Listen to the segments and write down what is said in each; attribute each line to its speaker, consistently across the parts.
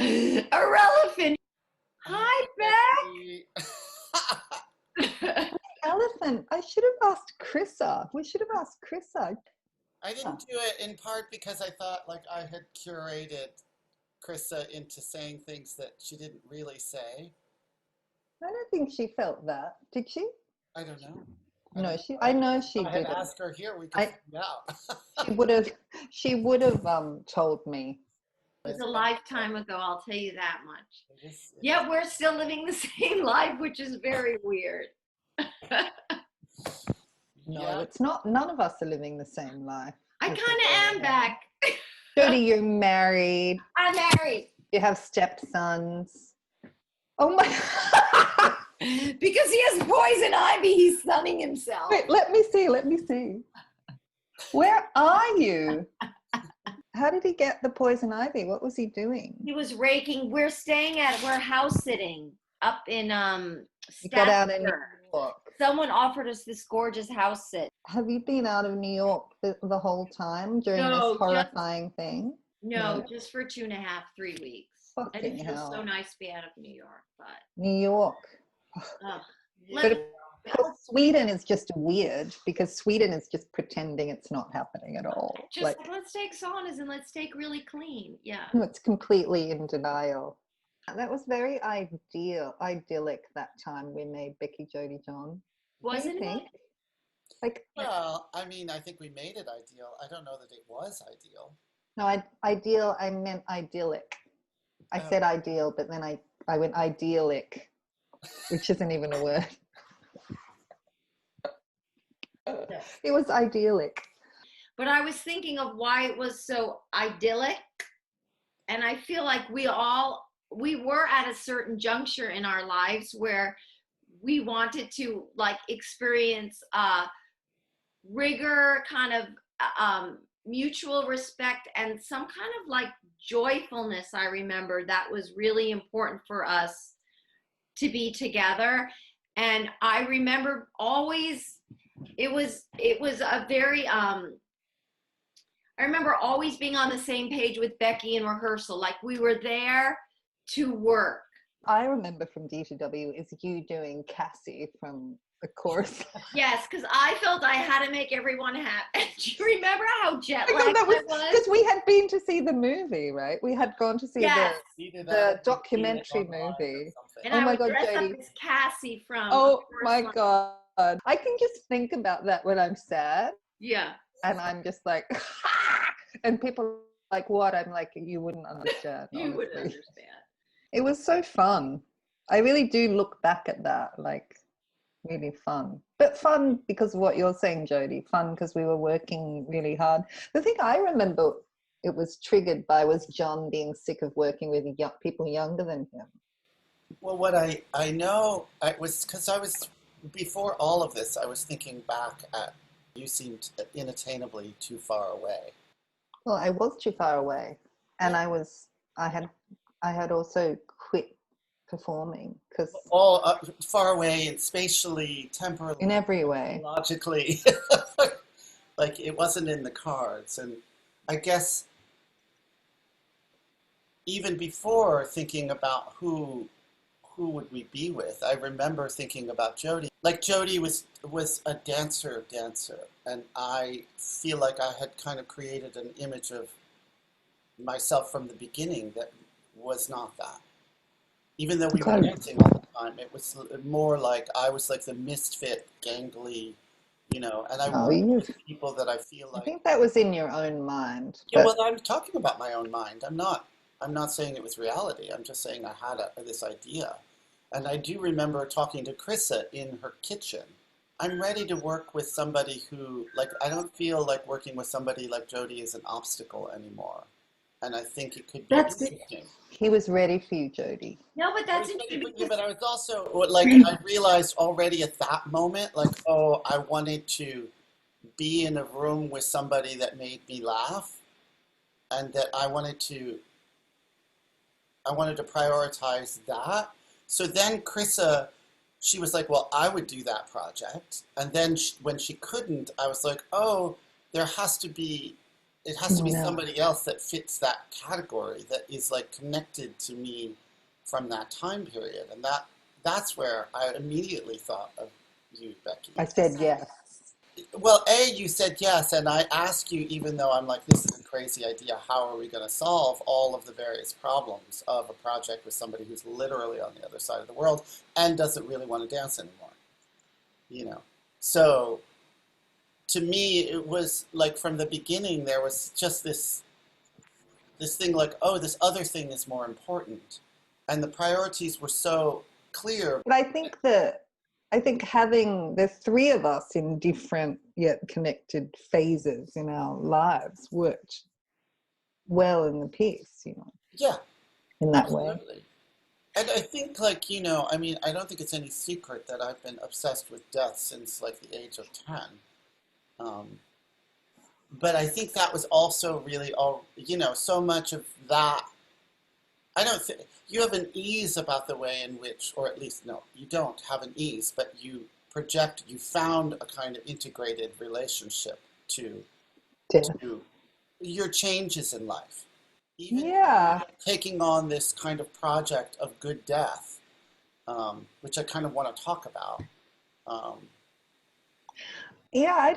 Speaker 1: Irrelevant. Hi, Beck.
Speaker 2: Elephant. I should have asked Chrissa. We should have asked Chrissa.
Speaker 3: I didn't do it in part because I thought like I had curated Krista into saying things that she didn't really say.
Speaker 2: I don't think she felt that. Did she?
Speaker 3: I don't know.
Speaker 2: No, I know she
Speaker 3: didn't.
Speaker 2: Ask
Speaker 3: her here, we could find out.
Speaker 2: she would have told me.
Speaker 1: It was a lifetime ago, I'll tell you that much. Yeah, we're still living the same life, which is very weird.
Speaker 2: No, it's not. None of us are living the same life.
Speaker 1: I kind of am, Beck.
Speaker 2: Jodi, you're married.
Speaker 1: I'm married.
Speaker 2: You have stepsons. Oh my.
Speaker 1: Because he has poison ivy, he's sunning himself.
Speaker 2: Wait, let me see. Where are you? How did he get the poison ivy? What was he doing?
Speaker 1: He was raking. We're house sitting up in
Speaker 2: You got out in New York.
Speaker 1: Someone offered us this gorgeous house sit.
Speaker 2: Have you been out of New York the whole time during this horrifying thing?
Speaker 1: No, just for 2.5, 3 weeks.
Speaker 2: Fucking
Speaker 1: and it feels
Speaker 2: hell.
Speaker 1: So nice to be out of New York, but
Speaker 2: New York. But Sweden is just weird because Sweden is just pretending it's not happening at all.
Speaker 1: Just let's take saunas and let's take really clean. Yeah.
Speaker 2: It's completely in denial. That was very idyllic that time we made Becky, Jodi, John.
Speaker 1: Wasn't it?
Speaker 2: Like,
Speaker 3: well, I mean, I think we made it ideal. I don't know that it was ideal.
Speaker 2: No, ideal, I meant idyllic. I said ideal, but then I went idyllic, which isn't even a word. It was idyllic.
Speaker 1: But I was thinking of why it was so idyllic. And I feel like we were at a certain juncture in our lives where we wanted to like experience rigor, kind of mutual respect, and some kind of like joyfulness. I remember that was really important for us to be together. And I remember always, it was a very, I remember always being on the same page with Becky in rehearsal. Like we were there to work.
Speaker 2: I remember from DTW is you doing Cassie from the chorus.
Speaker 1: Yes, because I felt I had to make everyone happy. Do you remember how jet lagged that was?
Speaker 2: Because we had been to see the movie, right? We had gone to see the documentary movie.
Speaker 1: And I would dress up as Cassie from.
Speaker 2: Oh my God. I can just think about that when I'm sad.
Speaker 1: Yeah.
Speaker 2: And I'm just like, and people are like, what? I'm like, you wouldn't understand.
Speaker 1: You wouldn't understand.
Speaker 2: It was so fun. I really do look back at that, like really fun. But fun because of what you're saying, Jodi. Fun because we were working really hard. The thing I remember it was triggered by was John being sick of working with people younger than him.
Speaker 3: Well, what I know, was because I was, before all of this, I was thinking back at, you seemed inattainably too far away.
Speaker 2: Well, I was too far away. And I had also quit performing because
Speaker 3: all far away and spatially, temporally,
Speaker 2: in every way,
Speaker 3: logically, like it wasn't in the cards. And I guess even before thinking about who would we be with, I remember thinking about Jodi. Like Jodi was a dancer, and I feel like I had kind of created an image of myself from the beginning that was not that. Even though we were dancing all the time, it was more like I was like the misfit, gangly, and I worked with people that I feel like.
Speaker 2: I think that was in your own mind.
Speaker 3: Yeah, well, I'm talking about my own mind. I'm not saying it was reality. I'm just saying I had this idea. And I do remember talking to Chrissa in her kitchen. I'm ready to work with somebody who, like, I don't feel like working with somebody like Jodi is an obstacle anymore. And I think it could be interesting.
Speaker 2: He was ready for you, Jodi.
Speaker 1: No, but that's interesting.
Speaker 3: But I was also, like, I realized already at that moment, like, oh, I wanted to be in a room with somebody that made me laugh. And that I wanted to prioritize that. So then Chrissa, she was like, well, I would do that project. And then when she couldn't, I was like, oh, there has to be it has to be
Speaker 2: No.
Speaker 3: somebody else that fits that category, that is like connected to me from that time period. And that's where I immediately thought of you, Becky.
Speaker 2: I said yes.
Speaker 3: Well, A, you said yes, and I ask you, even though I'm like, this is a crazy idea, how are we going to solve all of the various problems of a project with somebody who's literally on the other side of the world and doesn't really want to dance anymore, you know? So to me, it was like from the beginning, there was just this thing like, oh, this other thing is more important. And the priorities were so clear.
Speaker 2: But I think having the three of us in different yet connected phases in our lives worked well in the piece, you know,
Speaker 3: Yeah,
Speaker 2: in that way.
Speaker 3: absolutely. And I think, like, you know, I mean, I don't think it's any secret that I've been obsessed with death since, like, the age of 10. Um, but I think that was also really all, you know, so much of that. I don't think you have an ease about the way in which, or at least, no, you don't have an ease, but you found a kind of integrated relationship to
Speaker 2: Death.
Speaker 3: your changes in life. Even
Speaker 2: Yeah.
Speaker 3: taking on this kind of project of good death, which I kind of want to talk about. Um,
Speaker 2: Yeah,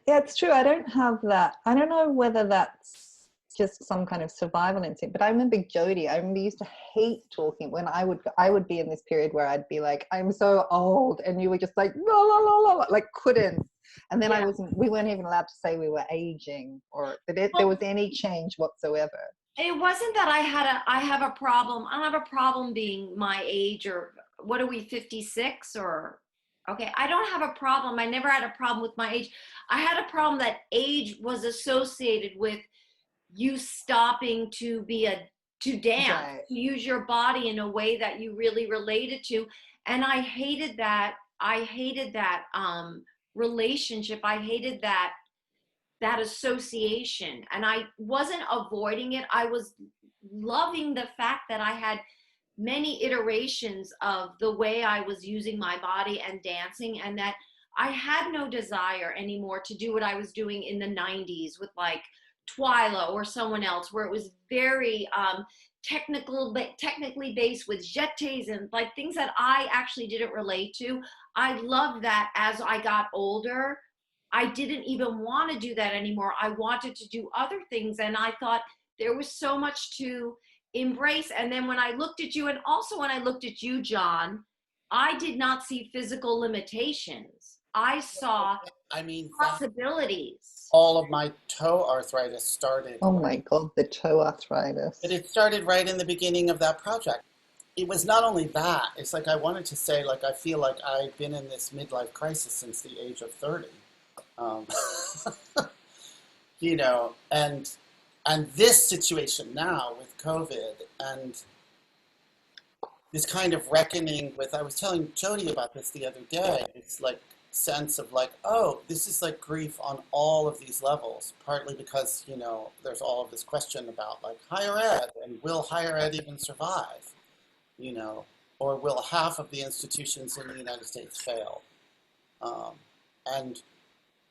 Speaker 2: yeah, it's true. I don't have that. I don't know whether that's just some kind of survival instinct, but I remember Jodi, I remember used to hate talking when I would be in this period where I'd be like, I'm so old, and you were just like, la, la, la, la, la, like couldn't. And then
Speaker 1: Yeah.
Speaker 2: we weren't even allowed to say we were aging or that there
Speaker 1: Well,
Speaker 2: was any change whatsoever.
Speaker 1: it wasn't that I have a problem. I don't have a problem being my age, or what are we, 56 or okay, I don't have a problem. I never had a problem with my age. I had a problem that age was associated with you stopping to dance,
Speaker 2: Right.
Speaker 1: to use your body in a way that you really related to. And I hated that relationship. I hated that association, and I wasn't avoiding it. I was loving the fact that I had many iterations of the way I was using my body and dancing, and that I had no desire anymore to do what I was doing in the 90s with like Twyla or someone else, where it was very technically based with jetés and like things that I actually didn't relate to. I loved that as I got older. I didn't even want to do that anymore. I wanted to do other things. And I thought there was so much to embrace. And then when I looked at you, and also when I looked at you, John, I did not see physical limitations. I saw
Speaker 3: I mean,
Speaker 1: possibilities.
Speaker 3: all of my toe arthritis started.
Speaker 2: Oh my God, the toe arthritis.
Speaker 3: But it started right in the beginning of that project. It was not only that, it's like I wanted to say, like, I feel like I've been in this midlife crisis since the age of 30. Um, you know, and this situation now with COVID and this kind of reckoning with, I was telling Jodi about this the other day, it's like sense of like, oh, this is like grief on all of these levels, partly because, you know, there's all of this question about like higher ed, and will higher ed even survive, you know, or will half of the institutions in the United States fail? And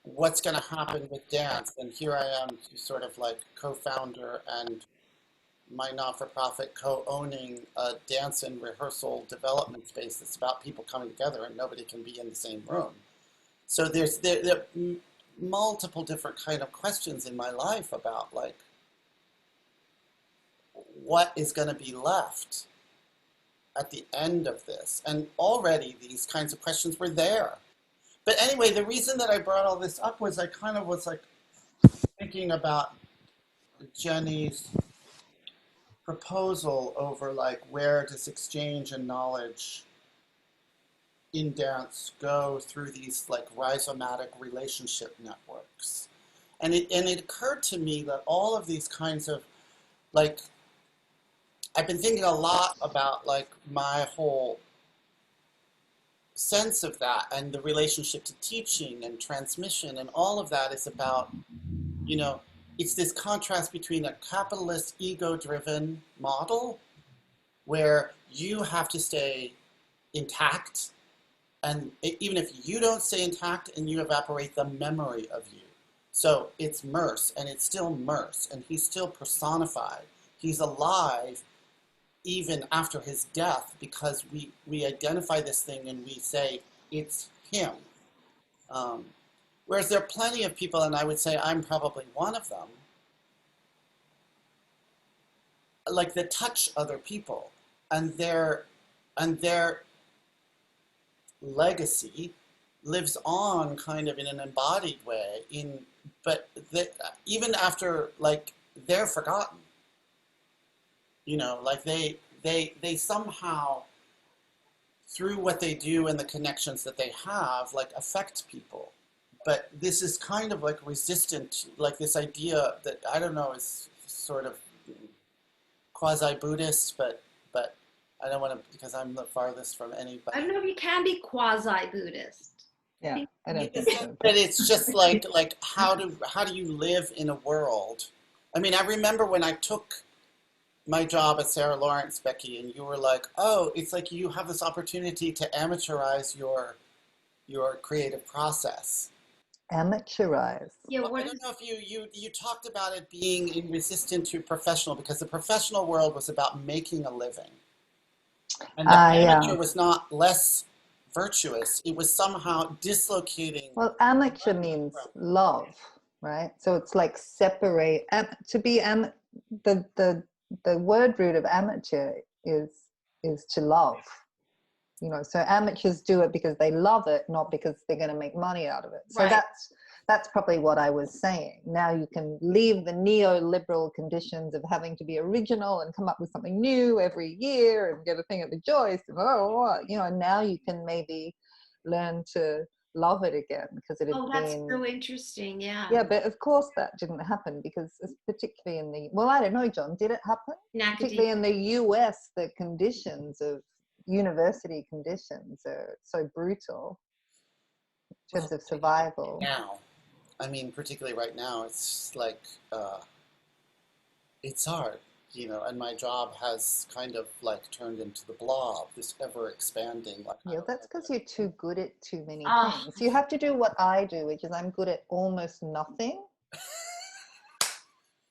Speaker 3: what's going to happen with dance? And here I am, sort of like co-founder and my not-for-profit co-owning a dance and rehearsal development space that's about people coming together, and nobody can be in the same room. So there are multiple different kind of questions in my life about like what is going to be left at the end of this. And already these kinds of questions were there. But anyway, the reason that I brought all this up was I kind of was like thinking about Jenny's proposal over like where does exchange and knowledge in dance go through these like rhizomatic relationship networks. And it occurred to me that all of these kinds of like, I've been thinking a lot about like my whole sense of that and the relationship to teaching and transmission, and all of that is about, you know, it's this contrast between a capitalist ego-driven model where you have to stay intact, and even if you don't stay intact and you evaporate, the memory of you So it's Merce, and it's still Merce, and he's still personified. He's alive even after his death because we identify this thing and we say it's him. Whereas there are plenty of people, and I would say I'm probably one of them, like that touch other people, and their legacy lives on kind of in an embodied way but even after like they're forgotten, like they somehow through what they do and the connections that they have like affect people. But this is kind of like resistant, like this idea that I don't know is sort of quasi-Buddhist, but I don't want to, because I'm the farthest from anybody.
Speaker 1: I don't know if you can be quasi-Buddhist.
Speaker 2: Yeah, I don't think so.
Speaker 3: But it's just like how do you live in a world? I mean, I remember when I took my job at Sarah Lawrence, Becky, and you were like, oh, it's like you have this opportunity to amateurize your creative process.
Speaker 2: Amateurize.
Speaker 1: Yeah,
Speaker 3: Well, I don't know if you talked about it being resistant to professional, because the professional world was about making a living. And the amateur was not less virtuous. It was somehow dislocating.
Speaker 2: Well, amateur means love, right? So it's like separate. To be the word root of amateur is to love. So amateurs do it because they love it, not because they're going to make money out of it. So
Speaker 1: right.
Speaker 2: That's probably what I was saying. Now you can leave the neoliberal conditions of having to be original and come up with something new every year and get a thing at the Joyce and now you can maybe learn to love it again because it had been.
Speaker 1: Oh, that's so interesting. Yeah.
Speaker 2: Yeah, but of course that didn't happen because particularly I don't know, John, did it happen? Particularly in the US, the conditions of university conditions are so brutal in terms of survival.
Speaker 3: Now, I mean, particularly right now, it's like, it's hard, and my job has kind of like turned into the blob, this ever expanding.
Speaker 2: Yeah, that's because you're too good at too many things. You have to do what I do, which is I'm good at almost nothing.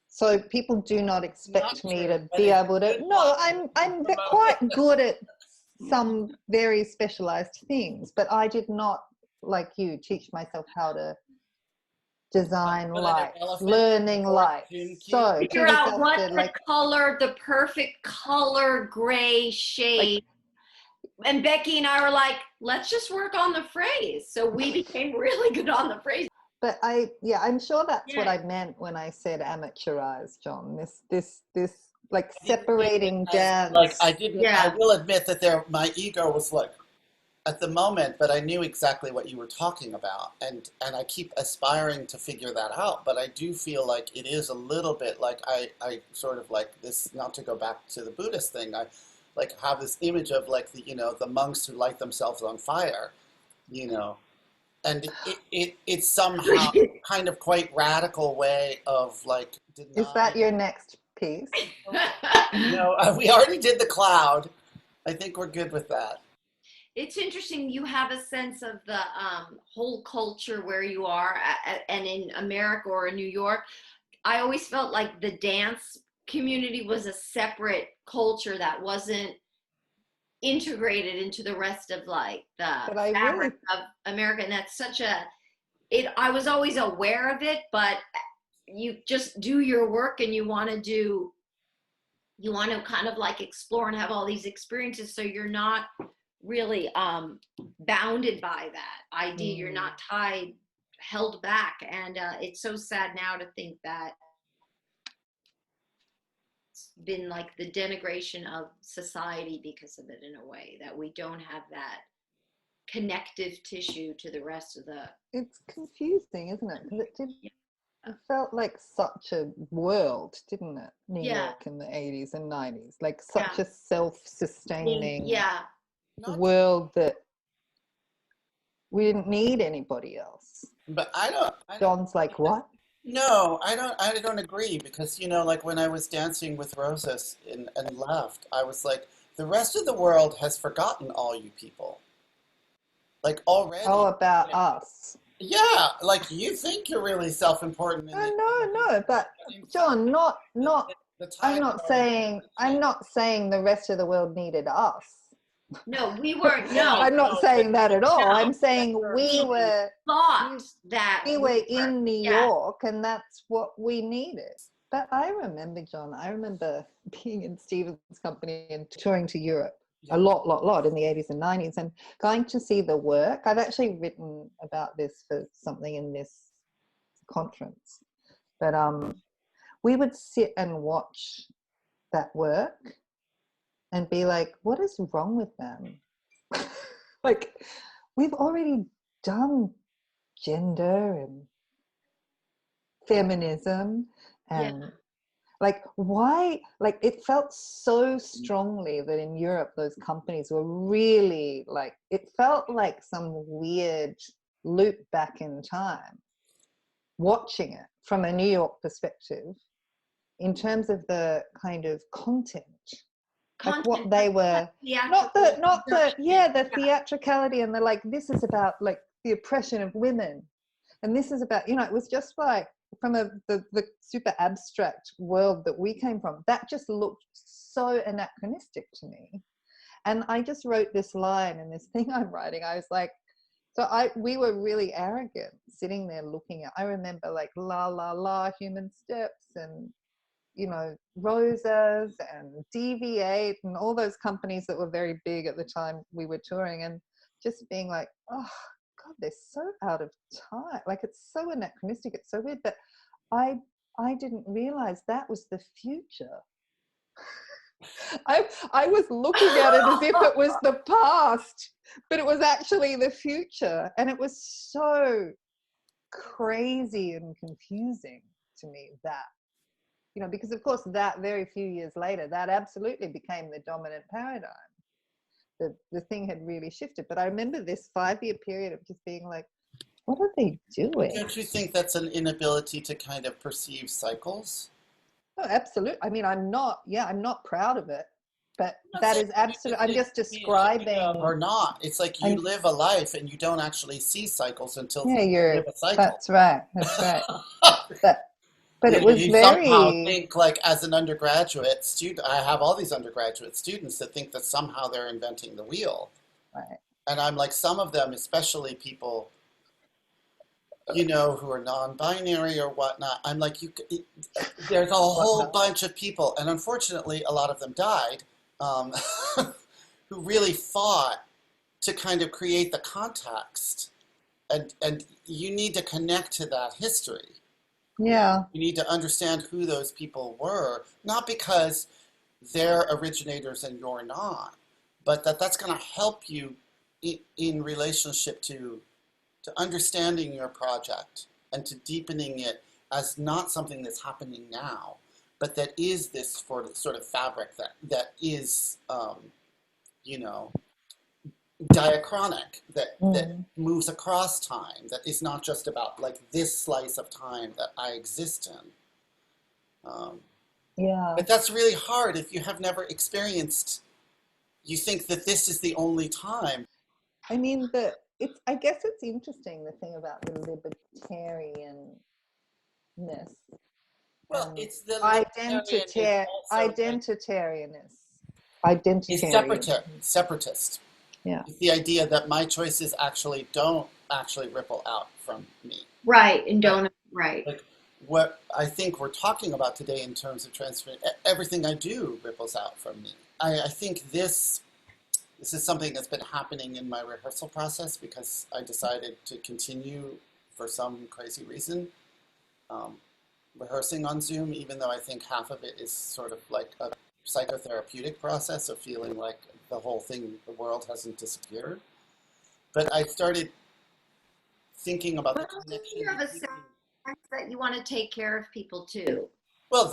Speaker 2: So people do not expect me to be able to. No, I'm quite good at some very specialized things, but I did not, like you, teach myself how to design lights, learning lights. So
Speaker 1: figure out what the perfect color gray shade. And Becky and I were like, let's just work on the phrase. So we became really good on the phrase.
Speaker 2: But I'm sure that's what I meant when I said amateurize, John. This like separating dance.
Speaker 3: Like I will admit that my ego was like at the moment, but I knew exactly what you were talking about, and I keep aspiring to figure that out. But I do feel like it is a little bit like I sort of like this. Not to go back to the Buddhist thing, I like have this image of like the monks who light themselves on fire, and it's somehow kind of quite radical way of like denying.
Speaker 2: Is that your next piece?
Speaker 3: No, we already did the cloud. I think we're good with that.
Speaker 1: It's interesting. You have a sense of the whole culture where you are, and in America or in New York, I always felt like the dance community was a separate culture that wasn't integrated into the rest of like the fabric of America. And that's I was always aware of it, but you just do your work and you want to kind of like explore and have all these experiences. So you're not really bounded by that idea. You're not held back. And it's so sad now to think that it's been like the denigration of society because of it, in a way that we don't have that connective tissue to the rest of the.
Speaker 2: It's confusing, isn't it? Because it felt like such a world, didn't it? New York in the 80s and 90s, like such a self-sustaining world that we didn't need anybody else.
Speaker 3: But I don't.
Speaker 2: John's like, what?
Speaker 3: No, I don't agree, because like when I was dancing with Roses and left, I was like, the rest of the world has forgotten all you people. Like already.
Speaker 2: Oh, about us.
Speaker 3: Yeah, like you think you're really self-important in
Speaker 2: No, but John, not.
Speaker 3: the tide
Speaker 2: I'm not saying the rest of the world needed us.
Speaker 1: No, we weren't. No,
Speaker 2: I'm not saying that at all.
Speaker 1: no.
Speaker 2: I'm saying we
Speaker 1: Thought that
Speaker 2: we were in New
Speaker 1: yeah.
Speaker 2: York, and that's what we needed. But I remember, John, I remember being in Stephen's company and touring to Europe a lot in the 80s and 90s and going to see the work. I've actually written about this for something in this conference. But we would sit and watch that work and be like, what is wrong with them? Like, we've already done gender and feminism and like, why, like, it felt so strongly that in Europe those companies were really like, it felt like some weird loop back in time watching it from a New York perspective in terms of the kind of content, like what they were, not the theatricality and the like, this is about like the oppression of women. And this is about, it was just like from the super abstract world that we came from, that just looked so anachronistic to me. And I just wrote this line in this thing I'm writing. I was like, we were really arrogant sitting there looking at, I remember like La La La, Human Steps and, Rosas and DV8 and all those companies that were very big at the time we were touring, and just being like, oh God, they're so out of time. Like, it's so anachronistic. It's so weird. But I didn't realize that was the future. I was looking at it as if it was the past, but it was actually the future. And it was so crazy and confusing to me that, because of course that very few years later, that absolutely became the dominant paradigm. The thing had really shifted. But I remember this 5-year period of just being like, what are they doing?
Speaker 3: Don't you think that's an inability to kind of perceive cycles?
Speaker 2: Oh, absolutely. I mean, I'm not proud of it, but that is absolutely, I'm just describing.
Speaker 3: Or not. It's like you live a life and you don't actually see cycles until
Speaker 2: you
Speaker 3: live a cycle.
Speaker 2: That's right. But it was
Speaker 3: you
Speaker 2: very.
Speaker 3: somehow think like as an undergraduate student, I have all these undergraduate students that think that somehow they're inventing the wheel.
Speaker 2: Right.
Speaker 3: And I'm like, some of them, especially people, who are non-binary or whatnot, I'm like, there's a whole bunch of people, and unfortunately, a lot of them died, who really fought to kind of create the context. And you need to connect to that history.
Speaker 2: Yeah.
Speaker 3: You need to understand who those people were, not because they're originators and you're not, but that's going to help you in relationship to understanding your project and to deepening it as not something that's happening now, but that is this sort of fabric that is, diachronic, that moves across time, that is not just about like this slice of time that I exist in. But that's really hard if you have never experienced, you think that this is the only time.
Speaker 2: I mean, I guess it's interesting, the thing about the libertarianness.
Speaker 3: Well, it's the
Speaker 2: identitarianness.
Speaker 3: It's separatist.
Speaker 2: Yeah.
Speaker 3: It's the idea that my choices actually don't actually ripple out from me.
Speaker 1: Right, and don't, right.
Speaker 3: Like what I think we're talking about today in terms of transfer, everything I do ripples out from me. I think this is something that's been happening in my rehearsal process because I decided to continue for some crazy reason rehearsing on Zoom, even though I think half of it is sort of like a psychotherapeutic process of feeling like the whole thing, the world hasn't disappeared. But I started thinking about the connection.
Speaker 1: You have a sense that you want to take care of people too.
Speaker 3: Well,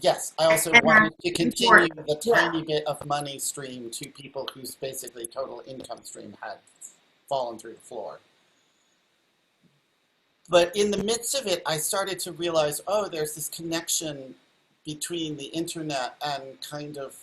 Speaker 3: yes. I also wanted to continue the tiny bit of money stream to people whose basically total income stream had fallen through the floor. But in the midst of it, I started to realize, there's this connection between the internet and kind of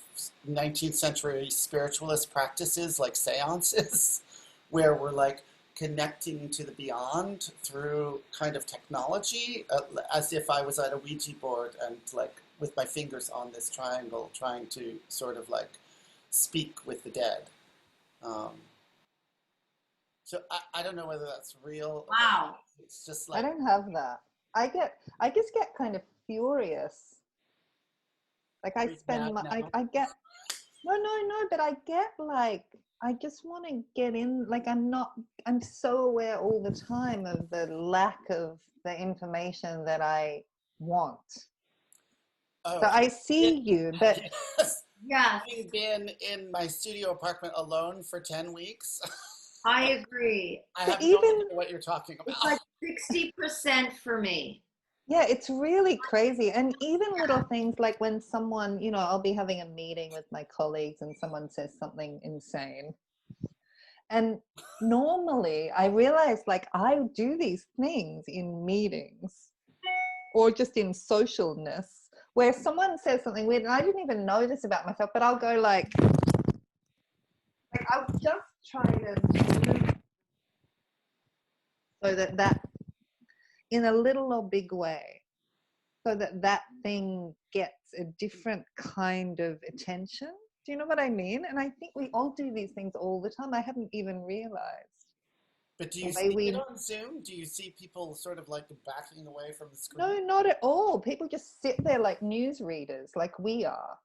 Speaker 3: 19th century spiritualist practices like seances, where we're like connecting to the beyond through kind of technology, as if I was at a Ouija board and like with my fingers on this triangle, trying to sort of like speak with the dead. So I don't know whether that's real.
Speaker 1: Wow.
Speaker 3: It's just
Speaker 2: I
Speaker 3: like,
Speaker 2: don't have that. I just get kind of furious. Like I
Speaker 3: Are you
Speaker 2: spend
Speaker 3: mad
Speaker 2: my,
Speaker 3: now?
Speaker 2: I get, no, but I get like, I just want to get in, like I'm so aware all the time of the lack of the information that I want.
Speaker 3: oh,
Speaker 2: So I see you, but
Speaker 3: yes.
Speaker 1: Yes,
Speaker 3: Having been in my studio apartment alone for 10 weeks,
Speaker 1: I agree.
Speaker 3: I
Speaker 2: but
Speaker 3: have no
Speaker 2: even,
Speaker 3: idea what you're talking
Speaker 1: It's
Speaker 3: about.
Speaker 1: like 60% for me.
Speaker 2: yeah, it's really crazy. And even little things like when someone, I'll be having a meeting with my colleagues and someone says something insane. And normally I realize like I do these things in meetings or just in socialness where someone says something weird and I didn't even know this about myself, but I'll go like I'll just try to move so that in a little or big way, so that thing gets a different kind of attention. Do you know what I mean? And I think we all do these things all the time. I hadn't even realized.
Speaker 3: But do
Speaker 2: The
Speaker 3: you
Speaker 2: way
Speaker 3: see it
Speaker 2: we,
Speaker 3: on Zoom? Do you see people sort of like backing away from the screen?
Speaker 2: no, not at all. People just sit there like news readers, like we are.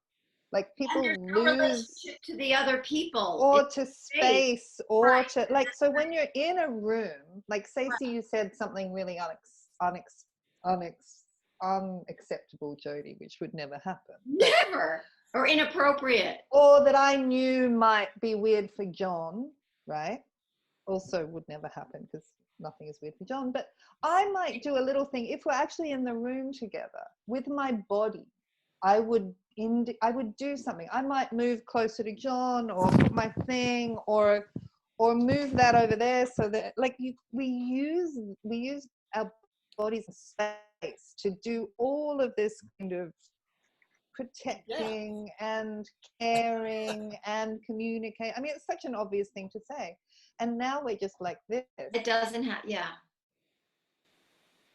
Speaker 2: Like
Speaker 1: And
Speaker 2: people
Speaker 1: there's no
Speaker 2: lose
Speaker 1: relationship to the other people.
Speaker 2: or
Speaker 1: It's
Speaker 2: to
Speaker 1: space.
Speaker 2: space or
Speaker 1: Right.
Speaker 2: to like, so when you're in a room, like say you said something really unacceptable, Jodi, which would never happen.
Speaker 1: Never. Or inappropriate.
Speaker 2: Or that I knew might be weird for John, right? Also would never happen because nothing is weird for John. But I might do a little thing if we're actually in the room together with my body. I would do something. I might move closer to John or put my thing or move that over there so that like we use our bodies and space to do all of this kind of
Speaker 3: Yeah.
Speaker 2: protecting and caring and communicate. I mean, it's such an obvious thing to say. And now we're just like this.
Speaker 1: It doesn't have, yeah.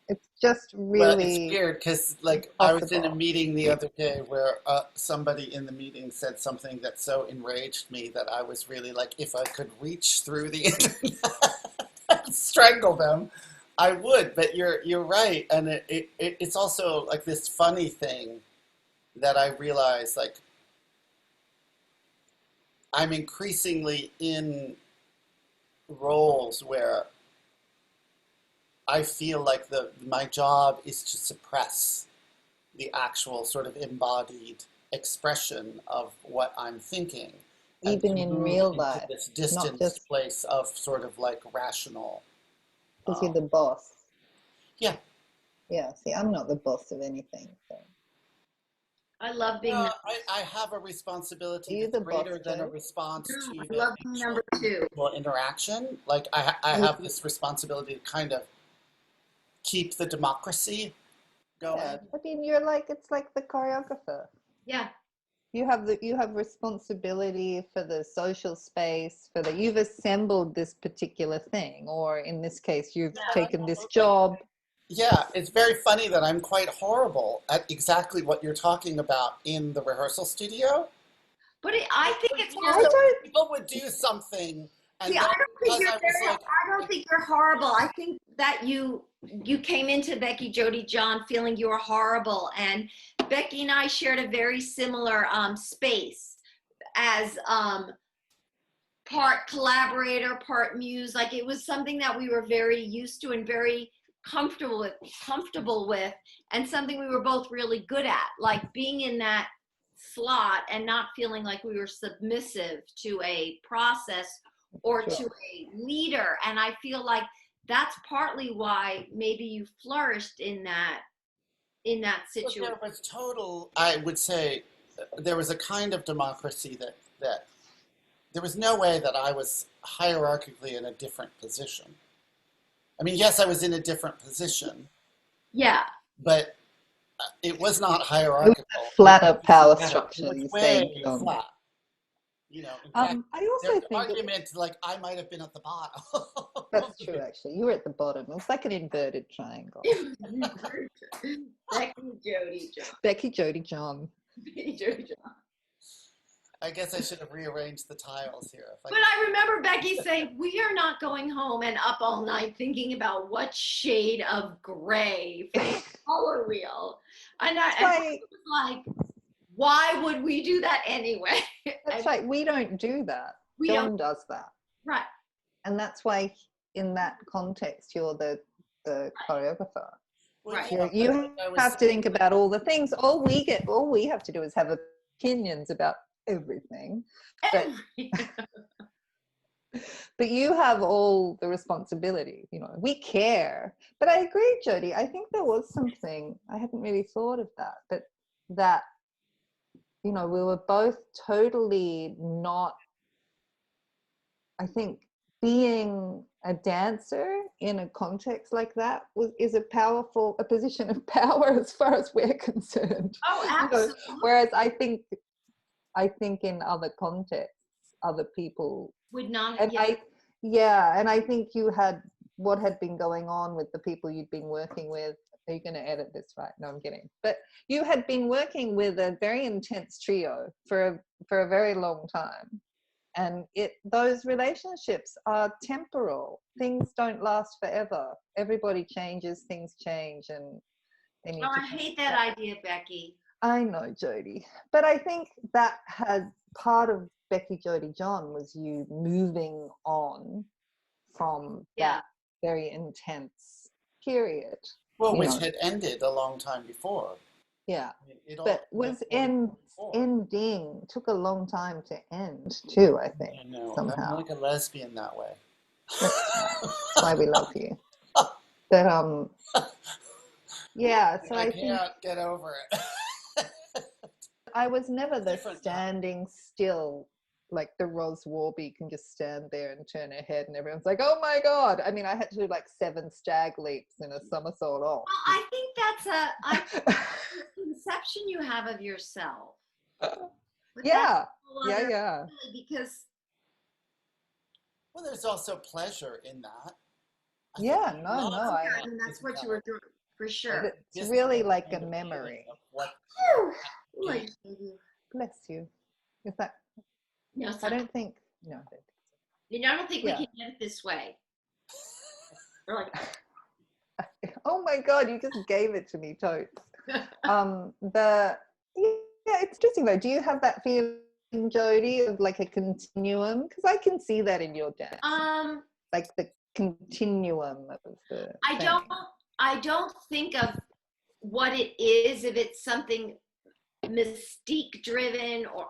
Speaker 2: It's just
Speaker 3: Well, it's
Speaker 2: really
Speaker 3: weird because, like, I was in a
Speaker 2: possible.
Speaker 3: meeting the other day where somebody in the meeting said something that so enraged me that I was really like, if I could reach through the internet and strangle them, I would. But you're right, and it's also like this funny thing that I realize, like, I'm increasingly in roles where I feel like my job is to suppress the actual sort of embodied expression of what I'm thinking, and
Speaker 2: Even
Speaker 3: to
Speaker 2: in
Speaker 3: move
Speaker 2: real
Speaker 3: into
Speaker 2: life,
Speaker 3: this
Speaker 2: not
Speaker 3: distanced
Speaker 2: just
Speaker 3: place of sort of like rational.
Speaker 2: because you're
Speaker 3: Um,
Speaker 2: the boss.
Speaker 3: yeah,
Speaker 2: Yeah, see, I'm not the boss of anything. So.
Speaker 1: I love being
Speaker 3: no,
Speaker 1: number
Speaker 3: I have a
Speaker 2: Are
Speaker 3: responsibility
Speaker 2: you
Speaker 3: that's
Speaker 2: the boss,
Speaker 3: greater than a
Speaker 2: Joe?
Speaker 3: response
Speaker 1: two.
Speaker 3: to
Speaker 1: I
Speaker 3: the
Speaker 1: love being
Speaker 3: actual
Speaker 1: number two.
Speaker 3: individual interaction. Like I have this responsibility to kind of keep the democracy
Speaker 2: Yeah,
Speaker 3: going.
Speaker 2: I mean, you're like, it's like the choreographer.
Speaker 1: Yeah.
Speaker 2: You have responsibility for the social space, you've assembled this particular thing, or in this case, you've taken this
Speaker 3: Like,
Speaker 2: job.
Speaker 3: yeah, it's very funny that I'm quite horrible at exactly what you're talking about in the rehearsal studio.
Speaker 1: But I think it's
Speaker 2: I
Speaker 1: also,
Speaker 2: don't.
Speaker 3: People would do something,
Speaker 1: see,
Speaker 3: and
Speaker 1: I
Speaker 3: then
Speaker 1: don't think
Speaker 3: because
Speaker 1: you're
Speaker 3: I was
Speaker 1: very,
Speaker 3: like,
Speaker 1: I don't think you're horrible. I think that you came into Becky Jodi John feeling you were horrible, and Becky and I shared a very similar space as part collaborator, part muse. Like it was something that we were very used to and very comfortable with, and something we were both really good at. Like being in that slot and not feeling like we were submissive to a process or
Speaker 2: Sure.
Speaker 1: to a leader. And I feel like that's partly why maybe you flourished in that situation.
Speaker 3: there was I would say, there was a kind of democracy that there was no way that I was hierarchically in a different position. I mean, yes, I was in a different position,
Speaker 1: Yeah.
Speaker 3: but it was not
Speaker 2: It was
Speaker 3: hierarchical.
Speaker 2: a flatter power
Speaker 3: It
Speaker 2: structure,
Speaker 3: was
Speaker 2: you say,
Speaker 3: way
Speaker 2: John.
Speaker 3: flat. You know, in fact,
Speaker 2: I
Speaker 3: there's
Speaker 2: also
Speaker 3: the
Speaker 2: think
Speaker 3: argument like I might have been at the bottom.
Speaker 2: That's true, actually. You were at the bottom. It was like an inverted triangle.
Speaker 1: Becky, Jodi, John.
Speaker 2: Becky, Jodi, John.
Speaker 1: Becky, Jodi, John.
Speaker 3: I guess I should have rearranged the tiles here.
Speaker 1: But I remember Becky saying, we are not going home and up all night thinking about what shade of gray for the color wheel. And I was like, why would we do that anyway?
Speaker 2: That's right. We don't do that. John does that.
Speaker 1: Right.
Speaker 2: And that's why in that context, you're the choreographer.
Speaker 3: Right.
Speaker 2: You have to think about all the things. All we have to do is have opinions about everything. But you have all the responsibility, you know, we care. But I agree, Jodi. I think there was something, I hadn't really thought of that, but that, you know, we were both totally not, I think being a dancer in a context like that is a position of power as far as we're concerned.
Speaker 1: Oh, absolutely.
Speaker 2: You know, whereas I think in other contexts, other people
Speaker 1: would not.
Speaker 2: And and I think you had what had been going on with the people you'd been working with. Are you going to edit this, right? No, I'm kidding. But you had been working with a very intense trio for a very long time, and those relationships are temporal. Things don't last forever. Everybody changes. Things change, and they need
Speaker 1: I hate that idea, Becky.
Speaker 2: I know, Jodi, but I think that had part of Becky, Jodi, John was you moving on from that very intense period.
Speaker 3: Well, which had ended a long time before.
Speaker 2: Yeah, but was ending, took a long time to end too, I think.
Speaker 3: I know,
Speaker 2: somehow.
Speaker 3: I'm like a lesbian that way.
Speaker 2: That's why we love you. But yeah, so I
Speaker 3: can't get over it.
Speaker 2: I was never the standing still, like the Ros Warby can just stand there and turn her head and everyone's like, oh my God. I mean, I had to do like 7 stag leaps in a somersault off.
Speaker 1: Well, I think that's a conception you have of yourself.
Speaker 2: Yeah.
Speaker 1: Because.
Speaker 3: Well, there's also pleasure in that.
Speaker 1: And that's what you were doing, for sure.
Speaker 2: It's really like a memory. Bless you. Is that?
Speaker 1: No,
Speaker 2: I don't think. No,
Speaker 1: I don't think we can get it this way. We're like,
Speaker 2: oh my God, you just gave it to me, totes. It's interesting though. Do you have that feeling, Jodi, of like a continuum? Because I can see that in your dance. Like the continuum of the.
Speaker 1: I don't think of what it is, if it's something mystique driven or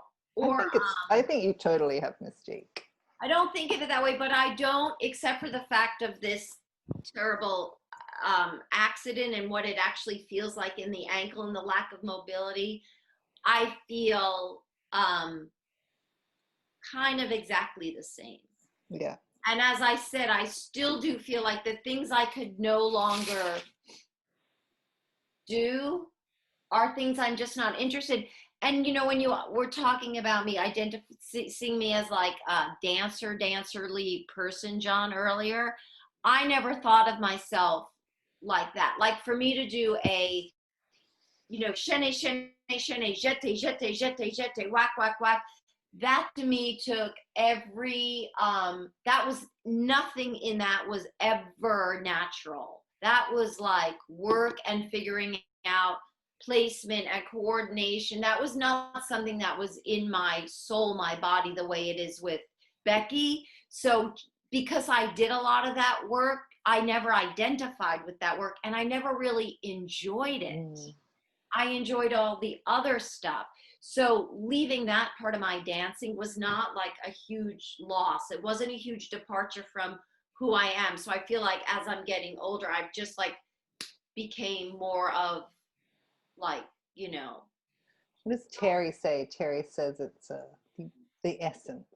Speaker 2: I think you totally have mystique.
Speaker 1: I don't think of it that way, but I don't, except for the fact of this terrible accident and what it actually feels like in the ankle and the lack of mobility. I feel kind of exactly the same.
Speaker 2: Yeah.
Speaker 1: And as I said, I still do feel like the things I could no longer do are things I'm just not interested. And you know, when you were talking about me seeing me as like a dancerly person, John, earlier, I never thought of myself like that. Like for me to do a, you know, shene, jete, whack, whack, that to me took every, that was nothing in that was ever natural. That was like work and figuring out placement and coordination. That was not something that was in my soul, my body, the way it is with Becky. So because I did a lot of that work, I never identified with that work and I never really enjoyed it. I enjoyed all the other stuff. So leaving that part of my dancing was not like a huge loss. It wasn't a huge departure from who I am. So I feel like as I'm getting older, I've just like became more of like, you know.
Speaker 2: What does Terry say? Terry says it's the essence.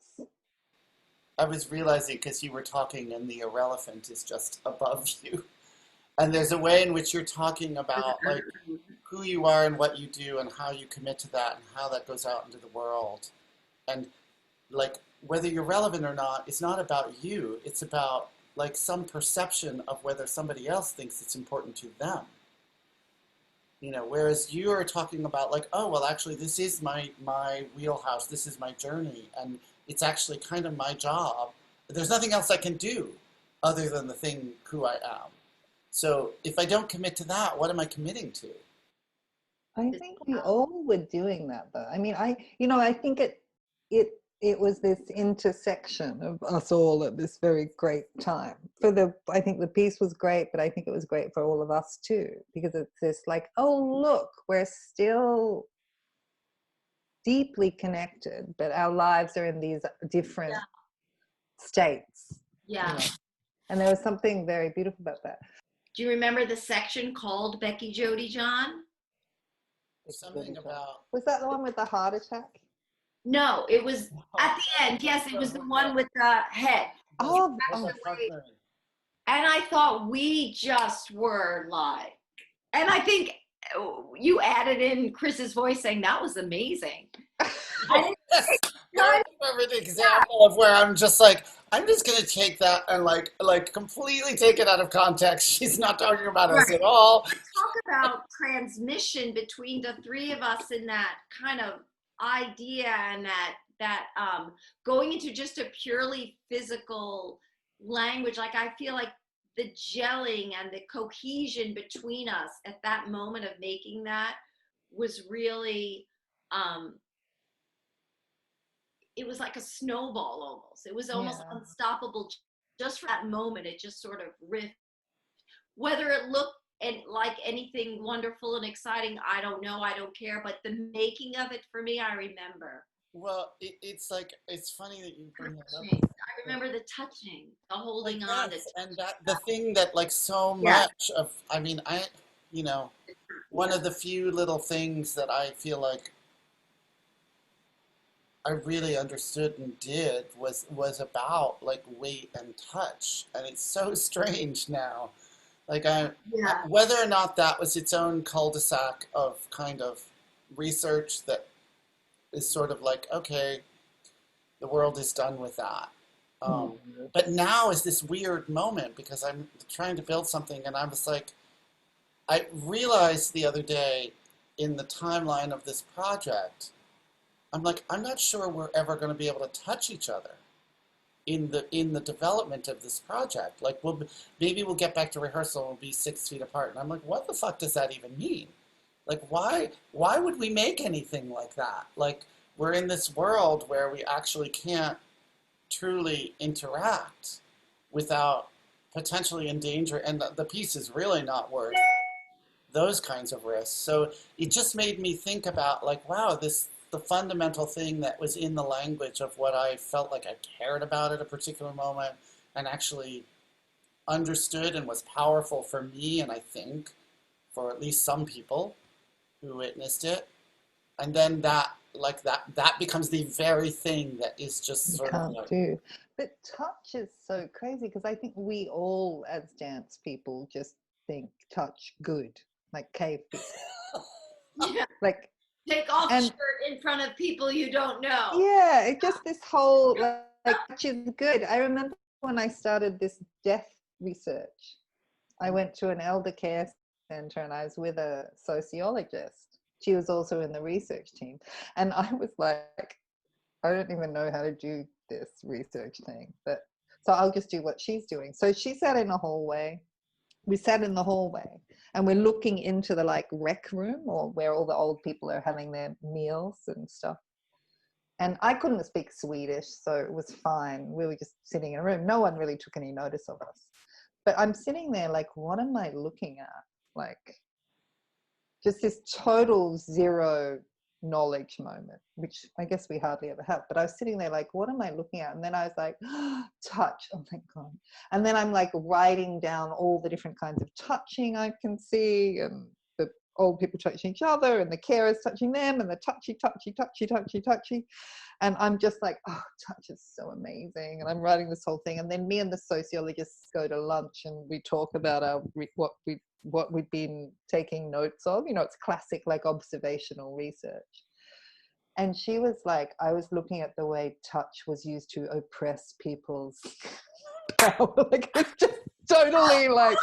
Speaker 3: I was realizing because you were talking and the irrelevant is just above you. And there's a way in which you're talking about like who you are and what you do and how you commit to that and how that goes out into the world. And like whether you're relevant or not, it's not about you. It's about like some perception of whether somebody else thinks it's important to them. Whereas you are talking about like, oh, well, actually, this is my wheelhouse. This is my journey, and it's actually kind of my job. There's nothing else I can do other than the thing who I am. So if I don't commit to that, what am I committing to?
Speaker 2: I think we all were doing that though. I mean, I think it was this intersection of us all at this very great time. I think the piece was great, but I think it was great for all of us too, because it's this like, oh look, we're still deeply connected, but our lives are in these different states.
Speaker 1: Yeah.
Speaker 2: And there was something very beautiful about that.
Speaker 1: Do you remember the section called Becky Jodi John?
Speaker 3: Something about...
Speaker 2: Was that the one with the heart attack?
Speaker 1: No, it was at the end. Yes, it was the one with the head.
Speaker 2: Oh.
Speaker 1: And I thought we just were like, and I think you added in Chris's voice saying that was amazing.
Speaker 3: Yes. I remember the example of where I'm just like, I'm just going to take that and like completely take it out of context. She's not talking about us at all.
Speaker 1: Talk about transmission between the three of us in that kind of idea, and that going into just a purely physical language. Like I feel like the gelling and the cohesion between us at that moment of making that was really it was like a snowball almost. It was almost unstoppable. Just for that moment, it just sort of riffed. Whether it looked like anything wonderful and exciting, I don't know. I don't care. But the making of it for me, I remember.
Speaker 3: Well, it's like, it's funny that you bring that up.
Speaker 1: I remember the touching, the holding on.
Speaker 3: And that the thing that like so much of, I mean, one of the few little things that I feel like I really understood and did was about like weight and touch, and it's so strange now. Like whether or not that was its own cul-de-sac of kind of research that is sort of like, okay, the world is done with that. But now is this weird moment because I'm trying to build something, and I was like, I realized the other day in the timeline of this project, I'm like, I'm not sure we're ever going to be able to touch each other in the development of this project. Like, maybe we'll get back to rehearsal and we'll be 6 feet apart. And I'm like, what the fuck does that even mean? Like, why would we make anything like that? Like, we're in this world where we actually can't truly interact without potentially endanger, and the piece is really not worth those kinds of risks. So it just made me think about like, wow, the fundamental thing that was in the language of what I felt like I cared about at a particular moment and actually understood and was powerful for me, and I think for at least some people who witnessed it. And then that becomes the very thing that is just sort of like,
Speaker 2: do. But touch is so crazy because I think we all as dance people just think touch good, like cave people. Like
Speaker 1: take off shirt in front of people you don't know.
Speaker 2: Yeah, it just this whole like touch is good. I remember when I started this death research, I went to an elder care center and I was with a sociologist. She was also in the research team. And I was like, I don't even know how to do this research thing, but so I'll just do what she's doing. So she sat in a hallway. We sat in the hallway and we're looking into the like rec room, or where all the old people are having their meals and stuff. And I couldn't speak Swedish, so it was fine. We were just sitting in a room. No one really took any notice of us. But I'm sitting there like, what am I looking at? Like, just this total zero knowledge moment, which I guess we hardly ever have. But I was sitting there like, what am I looking at? And then I was like, oh, touch, oh my God. And then I'm like writing down all the different kinds of touching I can see, and the old people touching each other and the carers touching them and the touchy, touchy, touchy, touchy, touchy. And I'm just like, oh, touch is so amazing. And I'm writing this whole thing. And then me and the sociologists go to lunch and we talk about what we've been taking notes of. You know, it's classic like observational research. And she was like, I was looking at the way touch was used to oppress people's power. Like it's just totally like,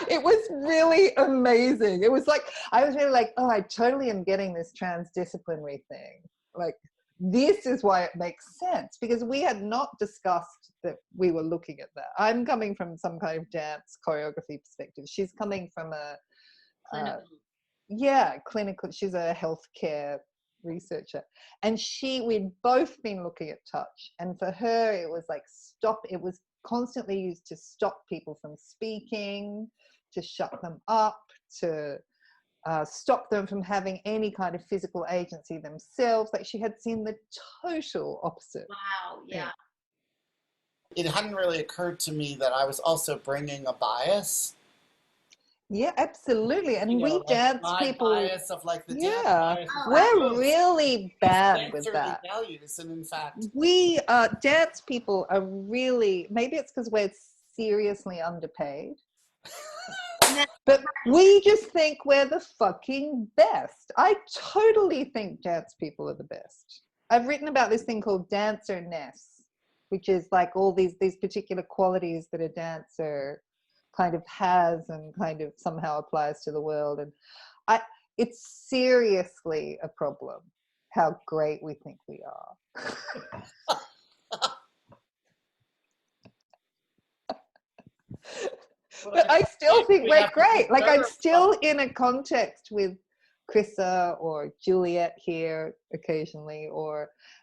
Speaker 2: it was really amazing. It was like, I was really like, oh, I totally am getting this transdisciplinary thing. Like, this is why it makes sense, because we had not discussed that we were looking at that. I'm coming from some kind of dance choreography perspective. She's coming from a, clinical, she's a healthcare researcher. And we'd both been looking at touch. And for her, it was like, it was constantly used to stop people from speaking, to shut them up, to stop them from having any kind of physical agency themselves. Like she had seen the total opposite.
Speaker 1: Wow, yeah.
Speaker 3: It hadn't really occurred to me that I was also bringing a bias.
Speaker 2: Yeah, absolutely. And we
Speaker 3: like
Speaker 2: dance
Speaker 3: my
Speaker 2: people.
Speaker 3: Bias of like the dance bias.
Speaker 2: We're really bad with that.
Speaker 3: Values, and in fact,
Speaker 2: we dance people are really, maybe it's because we're seriously underpaid. But we just think we're the fucking best. I totally think dance people are the best. I've written about this thing called dancer-ness, which is like all these particular qualities that a dancer kind of has and kind of somehow applies to the world. And it's seriously a problem how great we think we are. But I still think we're great. Like I'm still in a context with Chrissa or Juliet here occasionally,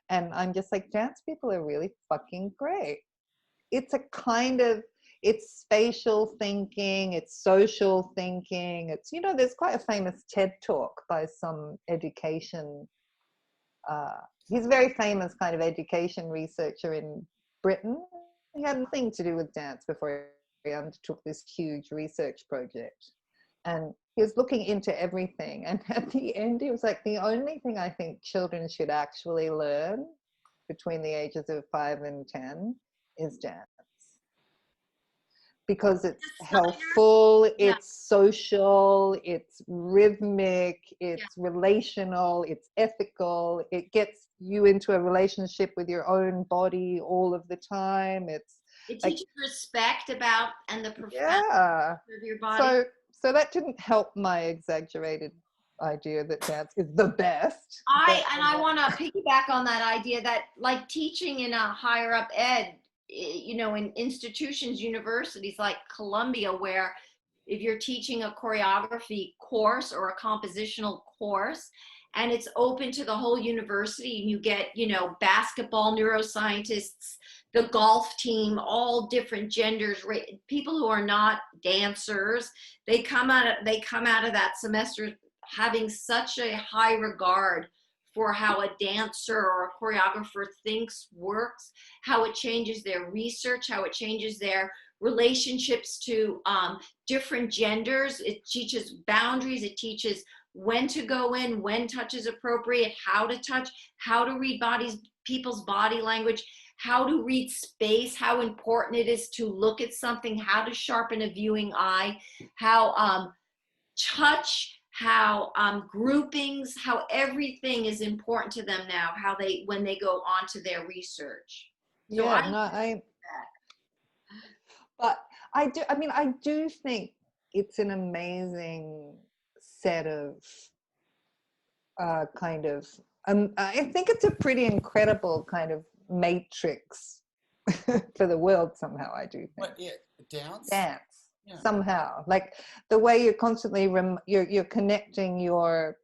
Speaker 2: and I'm just like, dance people are really fucking great. It's a kind of, it's spatial thinking, it's social thinking. It's, there's quite a famous TED talk by some education. He's a very famous kind of education researcher in Britain. He had nothing to do with dance before he undertook this huge research project, and he was looking into everything, and at the end he was like, the only thing I think children should actually learn between the ages of 5 and 10 is dance, because it's helpful, it's social, it's rhythmic, it's relational, it's ethical, it gets you into a relationship with your own body all of the time. It
Speaker 1: teaches respect about and the profound of your body.
Speaker 2: So that didn't help my exaggerated idea that dance is the best.
Speaker 1: I want to piggyback on that idea that, like, teaching in a higher up ed, in institutions, universities like Columbia, where if you're teaching a choreography course or a compositional course, and it's open to the whole university, and you get, basketball neuroscientists, the golf team, all different genders, people who are not dancers, they come out of that semester having such a high regard for how a dancer or a choreographer thinks, works, how it changes their research, how it changes their relationships to different genders. It teaches boundaries. It teaches when to go in, when touch is appropriate, how to touch, how to read people's body language, how to read space, how important it is to look at something, how to sharpen a viewing eye, how touch, how groupings, how everything is important to them now, when they go on to their research. So
Speaker 2: I do think it's an amazing set of I think it's a pretty incredible kind of matrix for the world somehow. I do think.
Speaker 3: What, dance?
Speaker 2: Yeah. Somehow, like the way you're constantly you're connecting your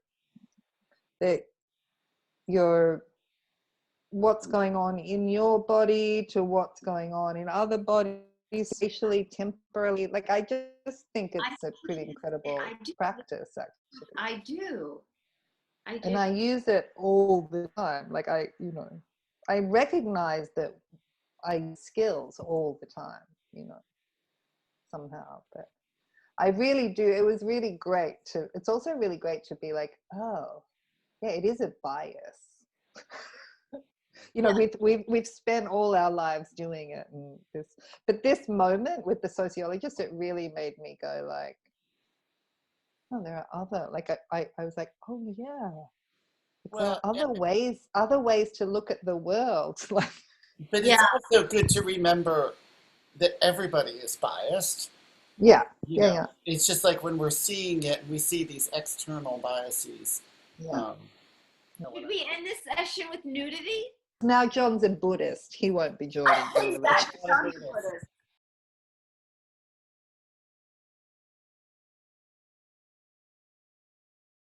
Speaker 2: what's going on in your body to what's going on in other bodies, spatially, temporally. Like I just think it's a pretty incredible practice, actually.
Speaker 1: I do.
Speaker 2: And I use it all the time. Like I recognize that I use skills all the time, somehow. But I really do. It was really great it's also really great to be like, oh, yeah, it is a bias. We've spent all our lives doing it, but this moment with the sociologist, it really made me go like, oh, there are other, like I was like, oh yeah, there are other ways to look at the world. Like,
Speaker 3: but it's also good to remember that everybody is biased.
Speaker 2: Yeah,
Speaker 3: You
Speaker 2: yeah,
Speaker 3: know,
Speaker 2: yeah,
Speaker 3: it's just like when we're seeing it, we see these external biases.
Speaker 2: yeah.
Speaker 3: Um,
Speaker 1: Should we end this session with nudity?
Speaker 2: Now John's a Buddhist. He won't be joining the
Speaker 1: Exactly.
Speaker 2: religion.
Speaker 3: not a Buddhist.